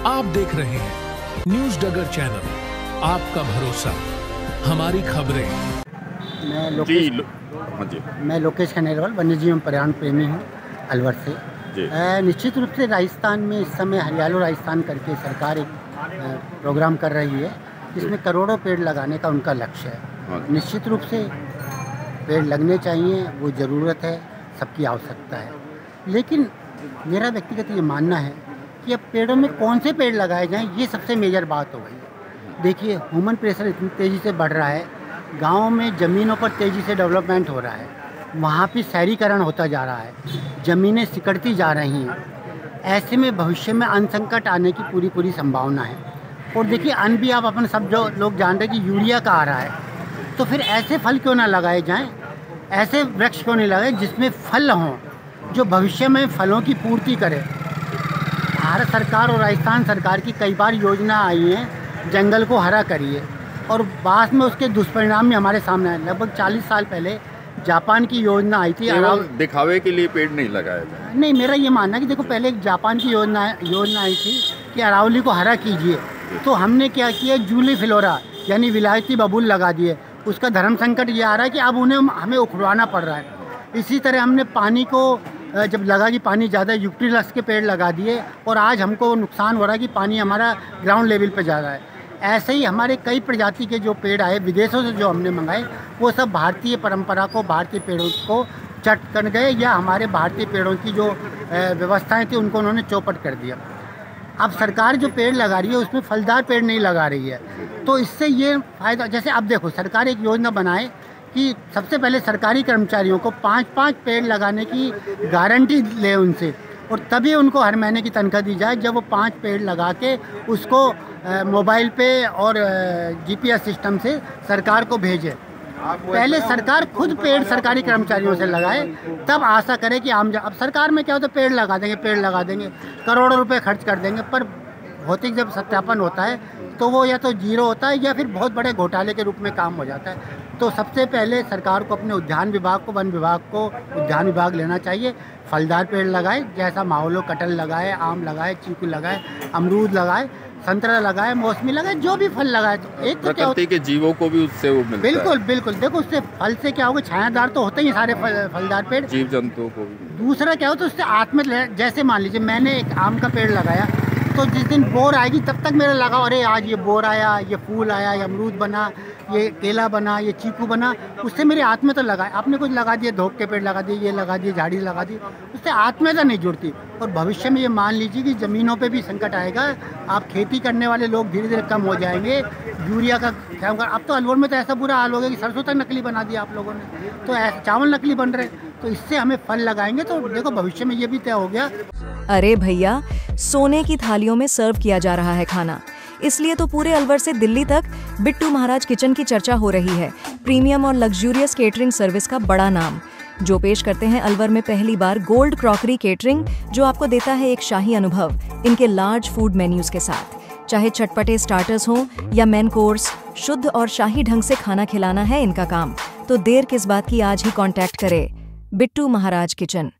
आप देख रहे हैं न्यूज़ डगर चैनल, आपका भरोसा, हमारी खबरें। मैं लोकेश खनेरवाल, वन्यजीव एवं पर्यावरण प्रेमी हूँ अलवर से। निश्चित रूप से राजस्थान में इस समय हरियालो राजस्थान करके सरकार एक प्रोग्राम कर रही है जिसमें करोड़ों पेड़ लगाने का उनका लक्ष्य है। निश्चित रूप से पेड़ लगने चाहिए, वो ज़रूरत है, सबकी आवश्यकता है। लेकिन मेरा व्यक्तिगत ये मानना है कि अब पेड़ों में कौन से पेड़ लगाए जाएं, ये सबसे मेजर बात हो गई है। देखिए, ह्यूमन प्रेशर इतनी तेज़ी से बढ़ रहा है, गाँव में ज़मीनों पर तेज़ी से डेवलपमेंट हो रहा है, वहाँ भी शहरीकरण होता जा रहा है, ज़मीनें सिकुड़ती जा रही हैं। ऐसे में भविष्य में अन्न संकट आने की पूरी संभावना है। और देखिए, अन्न भी आप अपन सब जो लोग जान रहे हैं कि यूरिया का आ रहा है, तो फिर ऐसे फल क्यों ना लगाए जाएं, ऐसे वृक्ष क्यों नहीं लगाए जिसमें फल हों, जो भविष्य में फलों की पूर्ति करे। भारत सरकार और राजस्थान सरकार की कई बार योजना आई है जंगल को हरा करिए, और बाद में उसके दुष्परिणाम भी हमारे सामने आए। लगभग 40 साल पहले जापान की योजना आई थी, दिखावे के लिए पेड़ नहीं लगाया जाए। नहीं, मेरा ये मानना है कि देखो, पहले एक जापान की योजना आई थी कि अरावली को हरा कीजिए, तो हमने क्या किया, जूली फ्लोरा यानी विलायती बबूल लगा दिए। उसका धर्म संकट ये आ रहा है कि अब उन्हें हमें उखड़वाना पड़ रहा है। इसी तरह हमने पानी को जब लगा कि पानी ज़्यादा, यूक्टिलस के पेड़ लगा दिए, और आज हमको नुकसान हो रहा है कि पानी हमारा ग्राउंड लेवल पे जा रहा है। ऐसे ही हमारे कई प्रजाति के जो पेड़ आए विदेशों से, जो हमने मंगाए, वो सब भारतीय परंपरा को, भारतीय पेड़ों को चट कर गए, या हमारे भारतीय पेड़ों की जो व्यवस्थाएं थी उनको उन्होंने चौपट कर दिया। अब सरकार जो पेड़ लगा रही है उसमें फलदार पेड़ नहीं लगा रही है, तो इससे ये फ़ायदा, जैसे अब देखो, सरकार एक योजना बनाए कि सबसे पहले सरकारी कर्मचारियों को 5-5 पेड़ लगाने की गारंटी ले उनसे, और तभी उनको हर महीने की तनख्वाह दी जाए जब वो 5 पेड़ लगा के उसको मोबाइल पे और GPS सिस्टम से सरकार को भेजे। पहले सरकार खुद पेड़ सरकारी कर्मचारियों से लगाए, तब आशा करे कि अब सरकार में क्या होता है, पेड़ लगा देंगे, करोड़ों रुपए खर्च कर देंगे, पर भौतिक जब सत्यापन होता है तो वो या तो जीरो होता है या फिर बहुत बड़े घोटाले के रूप में काम हो जाता है। तो सबसे पहले सरकार को अपने उद्यान विभाग को, वन विभाग को उद्यान विभाग लेना चाहिए, फलदार पेड़ लगाए, जैसा माहौल हो, कटहल लगाए, आम लगाए, चीकू लगाए, अमरूद लगाए, संतरा लगाए, मौसमी लगाए, जो भी फल लगाए। तो एक तो क्या, के जीवों को भी उससे वो मिलता है। बिल्कुल देखो, उससे फल से क्या होगा, छायादार तो होते ही सारे फलदार पेड़, जीव जंतुओं को भी। दूसरा क्या होता है, उससे आत्म, जैसे मान लीजिए मैंने एक आम का पेड़ लगाया, तो जिस दिन बोर आएगी तब तक मेरा लगा, अरे आज ये बोर आया, ये फूल आया, ये अमरूद बना, ये केला बना, ये चीकू बना, उससे मेरी आत्मीयता लगा। आपने कुछ लगा दिए, धोप के पेड़ लगा दिए, ये लगा दिए, झाड़ी लगा दी, उससे आत्मीयता नहीं जुड़ती। और भविष्य में ये मान लीजिए कि ज़मीनों पे भी संकट आएगा, आप खेती करने वाले लोग धीरे धीरे कम हो जाएंगे, यूरिया का क्या होगा। अब तो अलवर में तो ऐसा बुरा हाल हो गया कि सरसों तक नकली बना दिया आप लोगों ने, तो ऐसे चावल नकली बन रहे। तो इससे हमें फल लगाएंगे तो देखो भविष्य में ये भी तय हो गया। अरे भैया, सोने की थालियों में सर्व किया जा रहा है खाना, इसलिए तो पूरे अलवर से दिल्ली तक बिट्टू महाराज किचन की चर्चा हो रही है। प्रीमियम और लग्जूरियस केटरिंग सर्विस का बड़ा नाम, जो पेश करते हैं अलवर में पहली बार गोल्ड क्रॉकरी केटरिंग, जो आपको देता है एक शाही अनुभव इनके लार्ज फूड मेन्यूज के साथ। चाहे चटपटे स्टार्टर्स हों या मेन कोर्स, शुद्ध और शाही ढंग से खाना खिलाना है इनका काम। तो देर किस बात की, आज ही कांटेक्ट करें बिट्टू महाराज किचन।